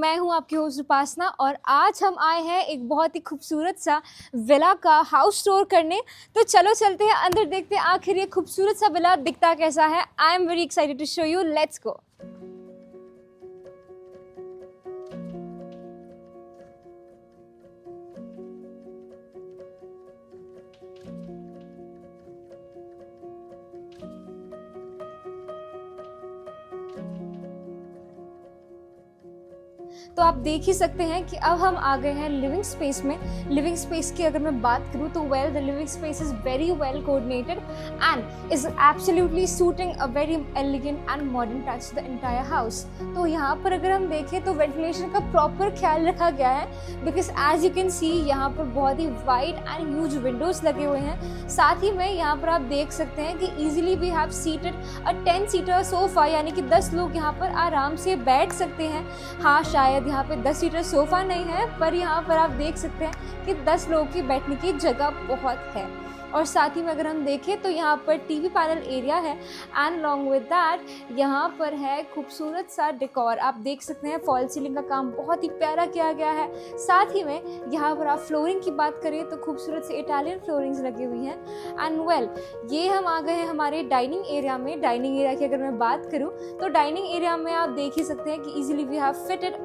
मैं हूं आपकी होस्ट उपासना और आज हम आए हैं एक बहुत ही खूबसूरत सा विला का हाउस टूर करने। तो चलो चलते हैं अंदर, देखते हैं आखिर ये खूबसूरत सा विला दिखता कैसा है। I am very excited to show you, let's go. तो आप देख ही सकते हैं कि अब हम आ गए हैं लिविंग स्पेस में। लिविंग स्पेस की अगर मैं बात करूं तो the living space is very well coordinated and is absolutely suiting a very elegant and modern touch the entire house. तो यहाँ पर अगर हम देखें तो वेंटिलेशन का प्रॉपर ख्याल रखा गया है, because as you can see यहाँ पर बहुत ही वाइड एंड ह्यूज विंडोज लगे हुए हैं। साथ ही में यहाँ पर आप देख सकते हैं कि easily we have seated a 10 seater sofa, यानी कि 10 लोग यहाँ पर आराम से बैठ सकते हैं। हाँ, शायद यहाँ पे 10 सीटर सोफा नहीं है, पर यहाँ पर आप देख सकते हैं कि 10 लोगों की बैठने की जगह बहुत है। और साथ ही में अगर हम देखें तो यहाँ पर टीवी पैनल एरिया है एंड अलॉन्ग विद दैट यहाँ पर है खूबसूरत सा डेकोर। आप देख सकते हैं फॉल सीलिंग का काम बहुत ही प्यारा किया गया है। साथ ही में यहाँ पर आप फ्लोरिंग की बात करें तो खूबसूरत से इटालियन फ्लोरिंग्स लगी हुई हैं। एंड ये हम आ गए हैं हमारे डाइनिंग एरिया में। डाइनिंग एरिया की अगर मैं बात करूँ तो डाइनिंग एरिया में आप देख ही सकते हैं कि easily we have fitted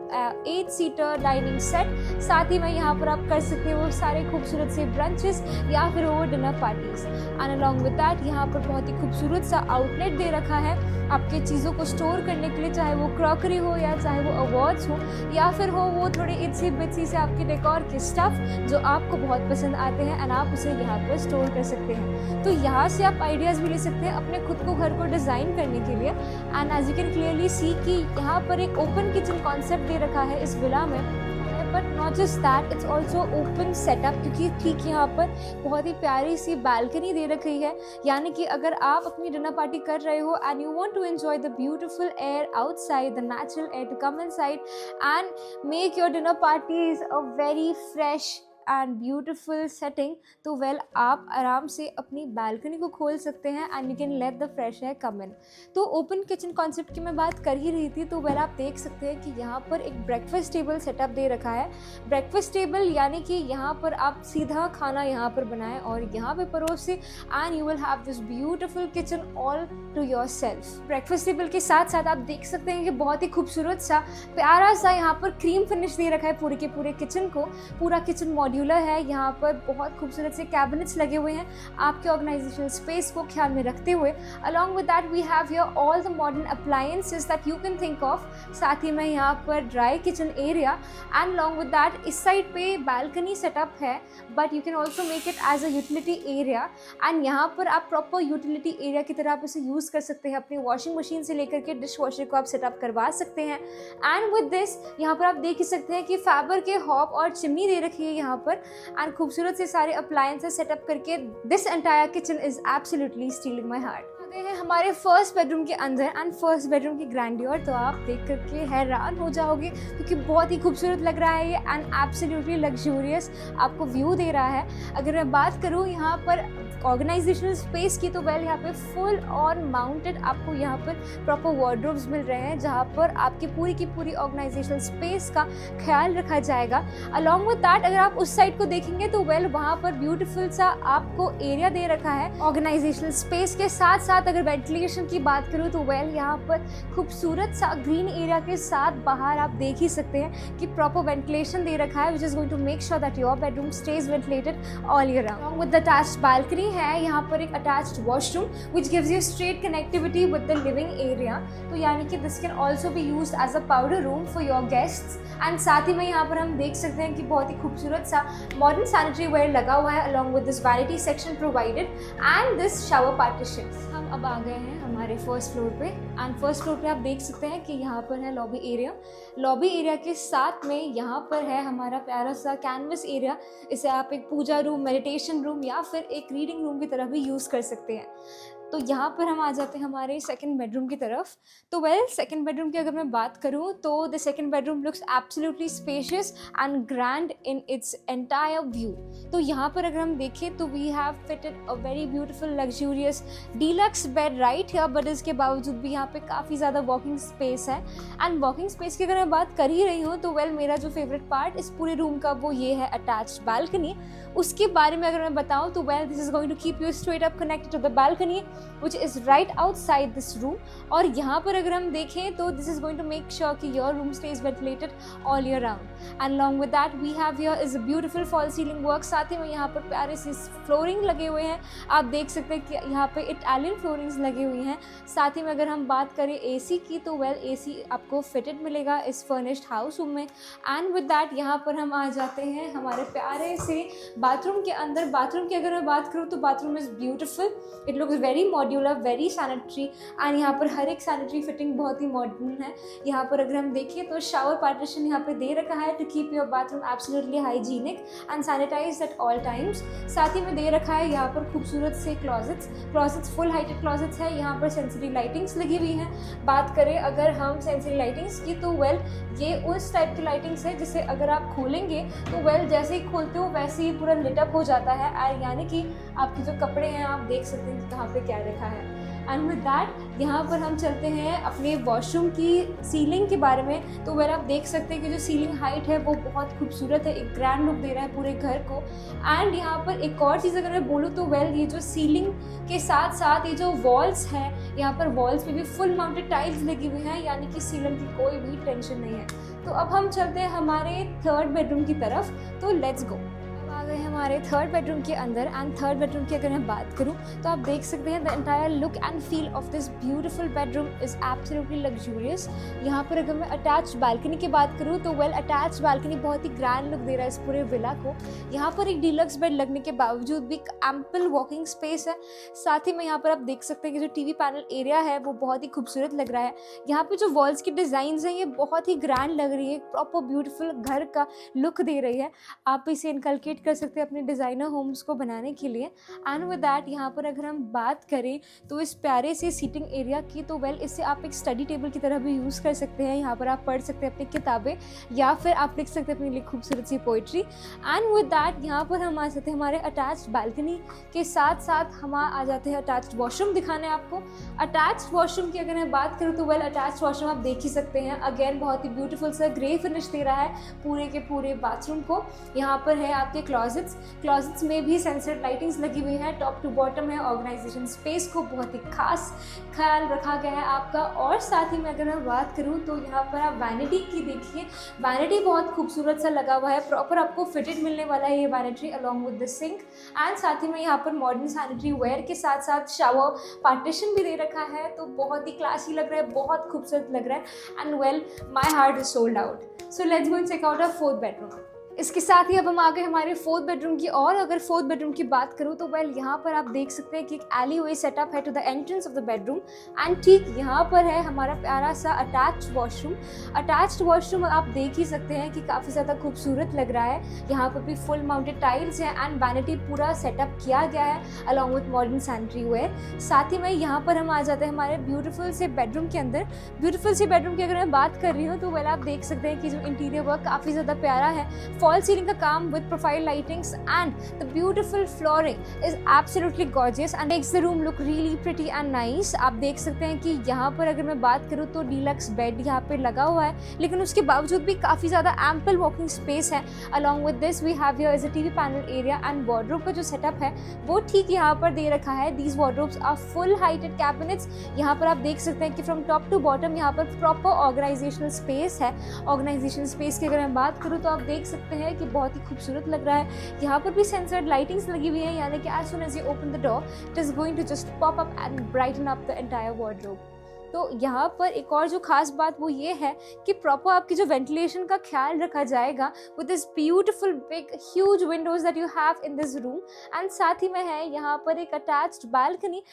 8 seater dining set. साथ ही में यहाँ पर आप कर सकते हैं वो सारे खूबसूरत से ब्रंचेस या फिर वो dinner parties. And along with that यहाँ पर बहुत ही खूबसूरत सा आउटलेट दे रखा है आपके चीज़ों को स्टोर करने के लिए, चाहे वो क्रॉकरी हो या चाहे वो अवार्ड्स हो या फिर हो वो थोड़े इच्छी बिच्छी से आपके डेकोर के स्टफ जो आपको बहुत पसंद आते हैं एंड आप उसे यहाँ पर स्टोर कर सकते हैं। तो यहाँ से आप आइडियाज़ भी ले सकते हैं अपने खुद को घर को डिज़ाइन करने के लिए। And as you can clearly see कि यहाँ पर एक ओपन किचन कॉन्सेप्ट दे रखा है इस विला में। But not just that, it's also open setup, क्योंकि ठीक यहाँ पर बहुत ही प्यारी सी बालकनी दे रखी है। यानी कि अगर आप अपनी डिनर पार्टी कर रहे हो and you want to enjoy the beautiful air outside, the natural air to come inside and make your dinner parties a very fresh and beautiful setting, तो आप आराम से अपनी बालकनी को खोल सकते हैं and you can let the fresh air come in. तो ओपन किचन कॉन्सेप्ट की मैं बात कर ही रही थी, तो आप देख सकते हैं कि यहाँ पर एक ब्रेकफास्ट टेबल सेटअप दे रखा है। ब्रेकफास्ट टेबल यानी कि यहाँ पर आप सीधा खाना यहाँ पर बनाएं और यहाँ पे परोसे and you will have this beautiful kitchen all to yourself. Breakfast table के साथ साथ आप देख सकते हैं कि बहुत ही खूबसूरत सा प्यारा सा यहाँ पर क्रीम फिनिश दे रखा है पूरे के पूरे किचन को। पूरा किचन मॉड्यूलर है, यहाँ पर बहुत खूबसूरत से कैबिनेट्स लगे हुए हैं आपके ऑर्गेनाइजेशनल स्पेस को ख्याल में रखते हुए। Along with that we have here all the modern appliances that you can think of. साथ ही में यहाँ पर dry kitchen area and along with that इस साइड पे बालकनी सेटअप है, but you can also make it as a utility area and यहाँ पर आप प्रॉपर यूटिलिटी एरिया की तरह आप इसे यूज़ कर सकते हैं। अपनी वॉशिंग मशीन से लेकर के डिश वॉशर को आप सेटअप करवा सकते हैं। एंड विद दिस यहाँ पर आप देख ही सकते हैं कि फैबर के हॉब और चिमनी दे रखी है यहाँ पर एंड खूबसूरत से सारे अप्लायंसेस सेटअप करके this entire kitchen is absolutely stealing my heart. हैं हमारे फर्स्ट बेडरूम के अंदर एंड फर्स्ट बेडरूम की ग्रैंडियर तो आप देख करके हैरान हो जाओगे, क्योंकि बहुत ही खूबसूरत लग रहा है ये एंड एब्सोल्युटली लग्जूरियस आपको व्यू दे रहा है। अगर मैं बात करूँ यहाँ पर ऑर्गेनाइजेशनल स्पेस की, तो यहाँ पे फुल ऑन माउंटेड आपको यहाँ पर प्रॉपर वार्डरोब्स मिल रहे हैं, जहाँ पर आपकी पूरी की पूरी ऑर्गेनाइजेशनल स्पेस का ख्याल रखा जाएगा। अलॉन्ग विद दैट अगर आप उस साइड को देखेंगे तो वहाँ पर ब्यूटीफुल सा आपको एरिया दे रखा है ऑर्गेनाइजेशनल स्पेस के साथ साथ। अगर वेंटिलेशन की बात करूँ तो यहाँ पर खूबसूरत सा ग्रीन एरिया के साथ बाहर आप देख ही सकते हैं कि प्रॉपर वेंटिलेशन दे रखा है, which is going to make sure that your bedroom stays ventilated all year round. Along with the attached balcony है यहाँ पर एक attached washroom which gives you straight connectivity with the living area. तो यानी कि this can also be used as a powder room for your guests. And साथ ही में यहाँ पर हम देख सकते हैं कि बहुत ही खूबसूरत सा मॉडर्न सैनिटरी वेयर लगा हुआ है along with this vanity section provided and this shower partition. हम अब आ गए हैं हमारे फर्स्ट फ्लोर पे एंड फर्स्ट फ्लोर पे आप देख सकते हैं कि यहाँ पर है लॉबी एरिया। लॉबी एरिया के साथ में यहाँ पर है हमारा प्यारा सा कैनवस एरिया। इसे आप एक पूजा रूम, मेडिटेशन रूम या फिर एक रीडिंग रूम की तरह भी यूज़ कर सकते हैं। तो यहाँ पर हम आ जाते हैं हमारे सेकंड बेडरूम की तरफ। तो सेकंड बेडरूम की अगर मैं बात करूँ तो the second bedroom looks absolutely spacious and grand in its entire view. तो यहाँ पर अगर हम देखें तो we have fitted a very beautiful luxurious deluxe bed right here, but इसके बावजूद भी यहाँ पे काफ़ी ज़्यादा वॉकिंग स्पेस है। एंड वॉकिंग स्पेस की अगर मैं बात कर ही रही हूँ तो मेरा जो फेवरेट पार्ट इस पूरे रूम का वो ये है अटैच्ड बालकनी। उसके बारे में अगर मैं बताऊँ तो this is going to keep you straight up connected to the balcony which is right outside this room. और यहाँ पर अगर हम देखें तो this is going to make sure कि your room stage ventilated all year round. And along with that we have here is a beautiful fall ceiling work. साथ ही में यहाँ पर प्यारे से फ्लोरिंग लगे हुए हैं, आप देख सकते हैं कि यहाँ पे इटालियन फ्लोरिंग्स लगी हुई हैं। साथ ही में अगर हम बात करें एसी की तो एसी आपको फिटेड मिलेगा इस फर्निश्ड हाउस रूम में। एंड विद दैट यहाँ पर हम आ जाते हैं हमारे प्यारे से बाथरूम के अंदर। बाथरूम की अगर मैं बात करूँ तो bathroom is beautiful, it looks very modular, very sanitary and यहाँ पर हर एक सैनिटरी फिटिंग बहुत ही मॉडर्न है। यहाँ पर अगर हम देखें तो शावर पार्टीशन यहाँ पे दे रखा है to keep your bathroom absolutely hygienic and sanitized at all times. साथ ही में दे रखा है यहाँ पर खूबसूरत से क्लॉजेट्स फुल हाइटेड क्लॉजेट्स है। यहाँ पर सेंसरी लाइटिंग्स लगी हुई हैं। बात करें अगर हम सेंसरी लाइटिंग्स की तो ये उस टाइप की लाइटिंग्स है जिसे अगर आप खोलेंगे तो जैसे ही खोलते हो वैसे ही पूरा लिटअप हो जाता है, यानी कि आपके जो कपड़े हैं आप देख सकते हैं कि कहाँ पे क्या लिखा है। एंड विद दैट यहाँ पर हम चलते हैं अपने वॉशरूम की सीलिंग के बारे में। तो आप देख सकते हैं कि जो सीलिंग हाइट है वो बहुत खूबसूरत है, एक ग्रैंड लुक दे रहा है पूरे घर को। एंड यहाँ पर एक और चीज़ अगर मैं बोलूँ तो ये जो सीलिंग के साथ साथ ये जो वॉल्स हैं, यहाँ पर वॉल्स पे भी फुल माउंटेड टाइल्स लगी हुई हैं, यानी कि सीलिंग की कोई भी टेंशन नहीं है। तो अब हम चलते हैं हमारे थर्ड बेडरूम की तरफ, तो लेट्स गो। आ गए हमारे थर्ड बेडरूम के अंदर। एंड थर्ड बेडरूम की अगर मैं बात करूं तो आप देख सकते हैं the entire look and feel of this beautiful bedroom is absolutely luxurious. यहाँ पर अगर मैं अटैच्ड बालकनी की बात करूं तो अटैच्ड बालकनी बहुत ही ग्रैंड लुक दे रहा है इस पूरे विला को। यहाँ पर एक डीलक्स बेड लगने के बावजूद भी एम्पल वॉकिंग स्पेस है। साथ ही में यहाँ पर आप देख सकते हैं कि जो टीवी पैनल एरिया है वो बहुत ही खूबसूरत लग रहा है। यहाँ पे जो वॉल्स की डिज़ाइंस हैं ये बहुत ही ग्रैंड लग रही है, प्रॉपर ब्यूटीफुल घर का लुक दे रही है। आप इसे इनकलकेट कर सकते हैं अपने डिज़ाइनर होम्स को बनाने के लिए। एंड विद दैट यहाँ पर अगर हम बात करें तो इस प्यारे से सीटिंग एरिया की तो इससे आप एक स्टडी टेबल की तरह भी यूज़ कर सकते हैं। यहाँ पर आप पढ़ सकते हैं अपनी किताबें या फिर आप लिख सकते हैं अपने लिए खूबसूरत सी पोइट्री। एंड विद दैट यहाँ पर हम आ जाते हैं हमारे अटैच्ड बालकनी के साथ साथ हम आ जाते हैं अटैच्ड वॉशरूम दिखाने आपको। अटैच्ड वॉशरूम की अगर मैं बात करूँ तो अटैच्ड वॉशरूम आप देख ही सकते हैं, अगेन बहुत ही ब्यूटीफुल सा ग्रे फिनिश दे रहा है पूरे के पूरे बाथरूम को। यहाँ पर है आपके क्लॉजेट्स में भी सेंसर्ड लाइटिंग्स लगी हुई है, टॉप टू बॉटम है। ऑर्गेनाइजेशन स्पेस को बहुत ही खास ख्याल रखा गया है आपका। और साथ ही में अगर मैं बात करूँ तो यहाँ पर आप वैनिटी की देखिए, वैनिटी बहुत खूबसूरत सा लगा हुआ है, प्रॉपर आपको फिटेड मिलने वाला है ये vanity along with the sink. And साथ ही में यहाँ पर मॉडर्न सैनिटरी वेयर के साथ साथ शावर पार्टीशन भी दे रखा है, तो बहुत ही क्लासी लग रहा है, बहुत खूबसूरत लग रहा है। And my heart is sold out. So let's go and check out our fourth bedroom. इसके साथ ही अब हम आ गए हमारे फोर्थ बेडरूम की। और अगर फोर्थ बेडरूम की बात करूँ तो यहाँ पर आप देख सकते हैं कि एक एली वे सेटअप है to the entrance of the bedroom. And ठीक यहाँ पर है हमारा प्यारा सा अटैच्ड वॉशरूम। अटैच्ड वॉशरूम आप देख ही सकते हैं कि काफ़ी ज़्यादा खूबसूरत लग रहा है। यहाँ पर भी फुल माउंटेड टाइल्स हैं एंड वैनिटी पूरा सेटअप किया गया है along with modern sanitary ware. साथ ही में यहाँ पर हम आ जाते हैं हमारे ब्यूटीफुल से बेडरूम के अंदर। ब्यूटीफुल से बेडरूम की अगर मैं बात कर रही हूँ तो आप देख सकते हैं कि जो इंटीरियर वर्क काफ़ी ज़्यादा प्यारा है। फॉल सीलिंग का काम with profile lightings and the beautiful flooring is absolutely gorgeous and makes the room look really pretty and nice। आप देख सकते हैं कि यहाँ पर अगर मैं बात करूँ तो डीलक्स बेड यहाँ पे लगा हुआ है, लेकिन उसके बावजूद भी काफ़ी ज़्यादा ample walking space है। Along with this we have here is a TV panel area and wardrobe का जो setup है वो ठीक यहाँ पर दे रखा है। These wardrobes are full heighted cabinets। यहाँ पर आप देख सकते हैं कि from top to bottom यहाँ पर proper organizational space है। Organizational space की अगर मैं बात करूँ तो आप देख सकते हैं कि बहुत ही खूबसूरत लग रहा है। यहाँ पर भी सेंसर्ड लाइटिंग्स लगी हुई है, यानी कि as soon as you open the door it is going to just pop up and brighten up the entire wardrobe। तो यहाँ पर एक और जो खास बात वो ये है कि प्रॉपर आपकी जो वेंटिलेशन का ख्याल रखा जाएगा with this beautiful big huge windows that you have in this room. And साथ ही में है यहाँ पर एक attached balcony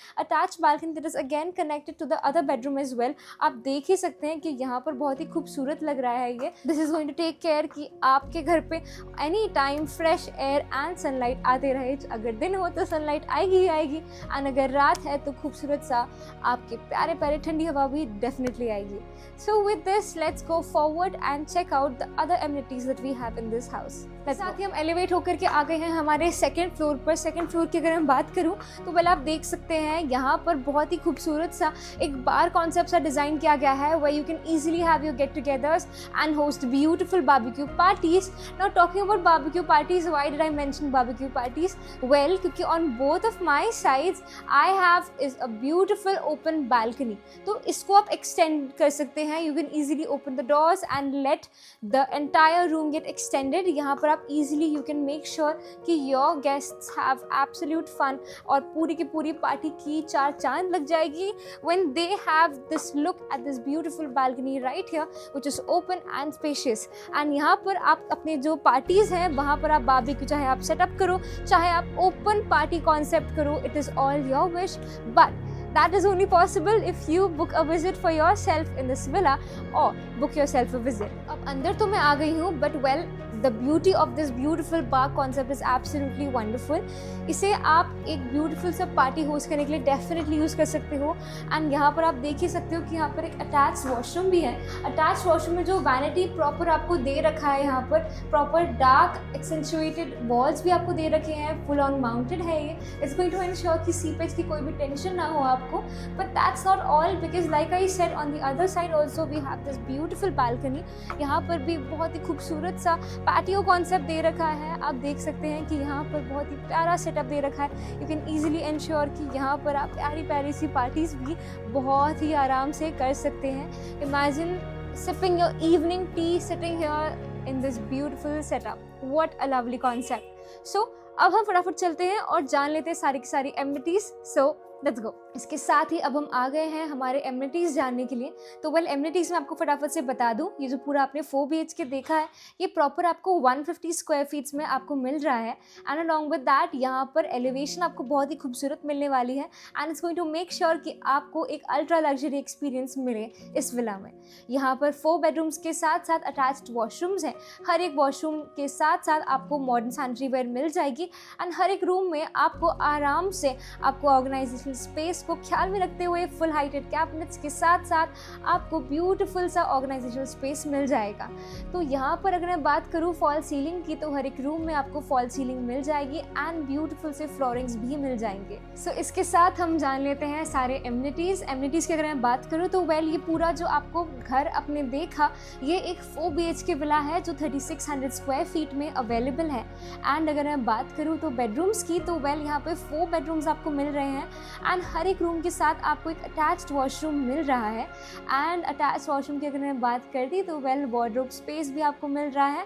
that is again connected to the other bedroom as well. आप देख ही सकते हैं कि यहाँ पर बहुत ही खूबसूरत लग रहा है ये। This is going to take care कि आपके घर पे any time fresh air and sunlight आते रहे। अगर दिन हो तो सनलाइट आएगी ही आएगी, एंड अगर रात है तो खूबसूरत सा आपके प्यारे प्यारे ठंडी हवा भी डेफिनेटली आएगी। So with this let's go forward and check out the other amenities that we have in this house. साथ ही हम एलिवेट होकर के आ गए हैं हमारे सेकंड फ्लोर पर। सेकंड फ्लोर की अगर हम बात करूं तो वेल आप देख सकते हैं यहाँ पर बहुत ही खूबसूरत सा एक बार कॉन्सेप्ट सा डिजाइन किया गया है where you can easily have your get togethers and host beautiful barbecue parties. Now talking about barbecue parties, why did I mention barbecue parties? Well क्योंकि on both of my sides I have is a beautiful open balcony, तो इसको आप extend कर सकते हैं। You can easily open the doors and let the entire room get extended. यहाँ पर आप easily you can make sure कि your guests have absolute fun और पूरी की पूरी पार्टी की चार चांद लग जाएगी when they have this look at this beautiful balcony right here which is open and spacious। and यहाँ पर आप अपने जो पार्टीज हैं वहाँ पर आप बारबेक्यू चाहे आप सेटअप करो, चाहे आप ओपन पार्टी कॉन्सेप्ट करो, it is all your wish, but that is only possible if you book a visit for yourself in this villa or book yourself a visit। अब अंदर तो मैं आ गई हूँ but well the beauty of this beautiful bar concept is absolutely wonderful। इसे आप एक beautiful सा पार्टी होस्ट करने के लिए डेफिनेटली यूज़ कर सकते हो। एंड यहाँ पर आप देख ही सकते हो कि यहाँ पर एक अटैच वॉशरूम भी है। अटैच वॉशरूम में जो वैनिटी प्रॉपर आपको दे रखा है, यहाँ पर प्रॉपर डार्क एक्सेंचुएटेड वॉल्स भी आपको दे रखे हैं, फुल ऑन माउंटेड है ये। इट्स गोइंग टू इंश्योर कि सीपेज की कोई भी टेंशन ना हो आपको। But that's not all because like I said on the other side also we have this beautiful balcony. यहाँ पर भी बहुत ही खूबसूरत सा पैटियो कॉन्सेप्ट दे रखा है। आप देख सकते हैं कि यहाँ पर बहुत ही प्यारा सेटअप दे रखा है। यू कैन ईजिली इंश्योर कि यहाँ पर आप प्यारी प्यारी सी पार्टीज भी बहुत ही आराम से कर सकते हैं। Imagine sipping your evening tea sitting here in this beautiful setup. What a lovely concept. So अब हम फटाफट चलते हैं और जान लेते हैं सारी की सारी एमिनिटीज। सो लेट्स गो। इसके साथ ही अब हम आ गए हैं हमारे एमिनिटीज़ जानने के लिए। तो वेल एमिनिटीज़ में आपको फटाफट से बता दूं, ये जो पूरा आपने 4 BHK देखा है ये प्रॉपर आपको 150 स्क्वायर फीट्स में आपको मिल रहा है। एंड अलॉन्ग विद दैट यहाँ पर एलिवेशन आपको बहुत ही खूबसूरत मिलने वाली है and it's going to make sure कि आपको एक अल्ट्रा लग्जरी एक्सपीरियंस मिले इस विला में। यहाँ पर 4 बेडरूम्स के साथ साथ अटैच्ड वॉशरूम्स हैं। हर एक वॉशरूम के साथ साथ आपको मॉडर्न सैनिटरी वेयर मिल जाएगी एंड हर एक रूम में आपको आराम से आपको ऑर्गेनाइजेशन स्पेस को ख्याल में रखते हुए फुल हाइटेड कैबिनेट्स के साथ साथ आपको ब्यूटीफुल सा ऑर्गेनाइजेशनल स्पेस मिल जाएगा। तो यहाँ पर अगर मैं बात करूँ फॉल सीलिंग की, तो हर एक रूम में आपको फॉल सीलिंग मिल जाएगी एंड ब्यूटीफुल से फ्लोरिंग्स भी मिल जाएंगे। सो इसके साथ हम जान लेते हैं सारे एमिनिटीज़ की अगर मैं बात करूँ तो वेल ये पूरा जो आपको घर अपने देखा ये एक 4 BHK विला है जो 3600 स्क्वायर फीट में अवेलेबल है। एंड अगर मैं बात करूँ तो बेडरूम्स की, तो वेल यहाँ पे 4 बेडरूम्स आपको मिल रहे हैं एंड हर एक रूम के साथ आपको एक अटैच्ड वॉशरूम मिल रहा है। एंड अटैच्ड वॉशरूम की अगर मैं बात कर दी तो वेल वार्डरोब स्पेस भी आपको मिल रहा है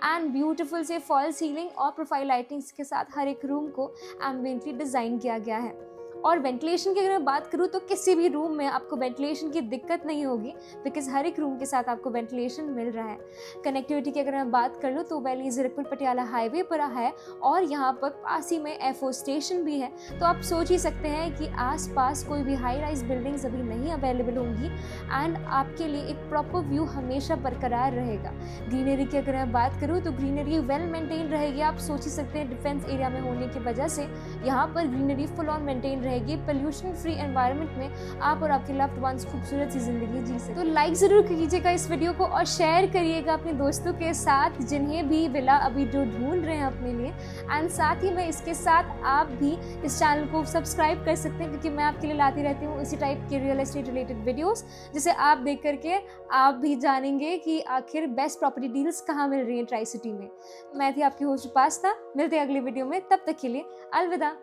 एंड ब्यूटीफुल से फॉल सीलिंग और प्रोफाइल लाइटिंग्स के साथ हर एक रूम को एम्बिएंटली डिज़ाइन किया गया है। और वेंटिलेशन की अगर मैं बात करूँ तो किसी भी रूम में आपको वेंटिलेशन की दिक्कत नहीं होगी बिकॉज हर एक रूम के साथ आपको वेंटिलेशन मिल रहा है। कनेक्टिविटी की अगर मैं बात कर लूँ तो वेल ये ज़ीरकपुर पटियाला हाईवे पर है और यहाँ पर पास ही में एयरफोर्स स्टेशन भी है। तो आप सोच ही सकते हैं कि आसपास कोई भी हाई राइज बिल्डिंग्स अभी नहीं अवेलेबल होंगी एंड आपके लिए एक प्रॉपर व्यू हमेशा बरकरार रहेगा। ग्रीनरी की अगर मैं बात करूँ तो ग्रीनरी वेल मेंटेन रहेगी। आप सोच ही सकते हैं डिफेंस एरिया में होने की वजह से यहाँ पर ग्रीनरी फुल ऑन मेंटेन रहेगी। पोल्यूशन फ्री एनवायरनमेंट में आप और आपके लव्ड वंस खूबसूरत सी जिंदगी जी सकते। तो लाइक जरूर कीजिएगा इस वीडियो को और शेयर करिएगा अपने दोस्तों के साथ जिन्हें भी विला अभी जो ढूंढ रहे हैं अपने लिए। एंड साथ ही में इसके साथ आप भी इस चैनल को सब्सक्राइब कर सकते हैं क्योंकि मैं आपके लिए लाती रहती हूँ इसी टाइप के रियल एस्टेट रिलेटेड वीडियोस जिसे आप देख करके आप भी जानेंगे कि आखिर बेस्ट प्रॉपर्टी डील्स कहाँ मिल रही हैं ट्राई सिटी में। मैं थी आपकी होस्ट उपासना, मिलते हैं अगली वीडियो में, तब तक के लिए अलविदा।